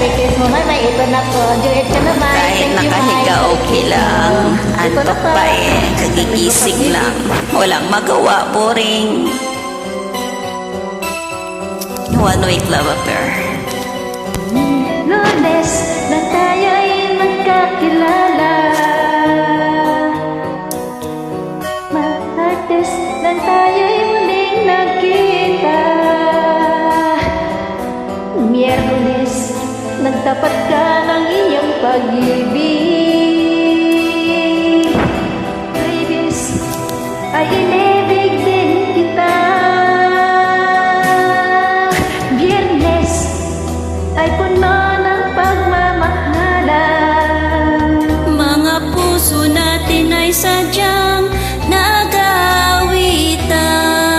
request mo, may ito na po. Enjoy ka na, bye. Kahit Thank you, nakahiga, bye. okay lang. Ito na Antok po. pa eh. Kagigising lang. Walang magawa, boring. One week love affair. Lunes na tayo'y magkakilala, Martes na tayo'y muling nagkita, Miyerkules nagtapat ka ng iyong pag-ibig, Huwebes ay inibig din kita, Biyernes ay puno ng pagmamahalan. Mga puso natin ay sadyang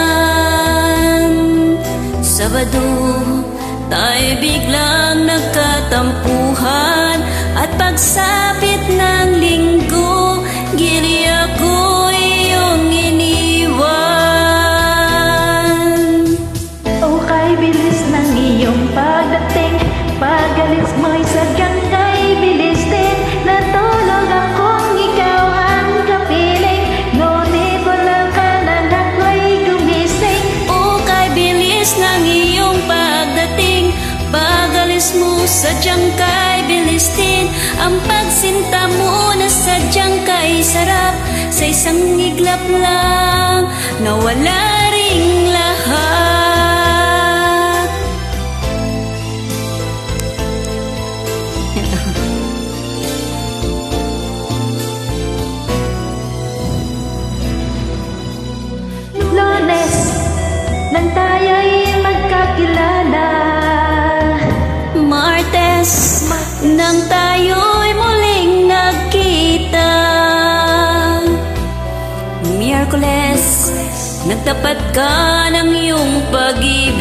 nag-aawitan. Sabado, tayo biglang nagkatampuhan. At pagsapit ng linggo, gili ako iyong iniwan. O kay bilis ng iyong pagdating, pag-alis mo'y sadyang kay bilis din. Natulog akong ikaw ang kapiling, ngunit wala ka na ako'y gumising. O kay bilis ng iyong pagdating, pag-alis mo sadyang kay bilis din. Ang pagsinta mo na sadyang kay sarap, sa isang iglap lang nawala ring lahat. Lunes nang tayo'y magkakilala, Martes, nang tayo'y muling nagkita. Miyerkules, nagtapat ka ng iyong pag-ibig.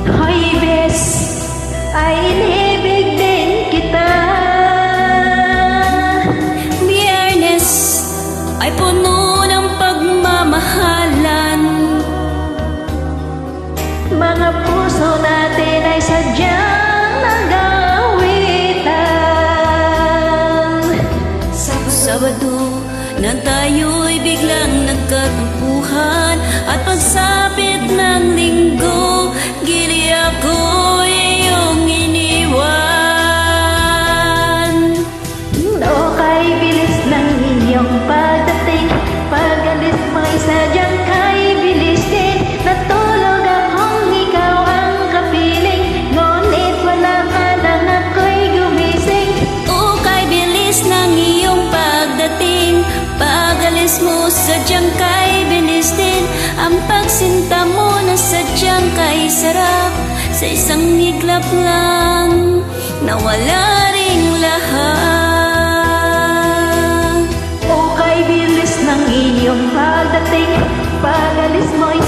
Huwebes ay inibig din kita, Biyernes ay puno ng pagmamahalan. mga puso natin ay sadyang nag-aawitan. Sabado, nang tayo'y biglang nagkatampuhan. At pagsapit ng linggo, gili ako iyong iniwan. O kay bilis ng iyong pagdating, pag-alis mo'y sadyang kay bilis din. Natulog akong ikaw ang kapiling, ngunit wala ka nang ako'y gumising. O kay bilis ng iyong pagdating, pag-alis mo sadyang kay bilis din. Ang pagsinta mo na sadyang kay sarap, sa isang iglap lang nawala ring lahat. O kay bilis ng iyong pagdating, pag-alis mo'y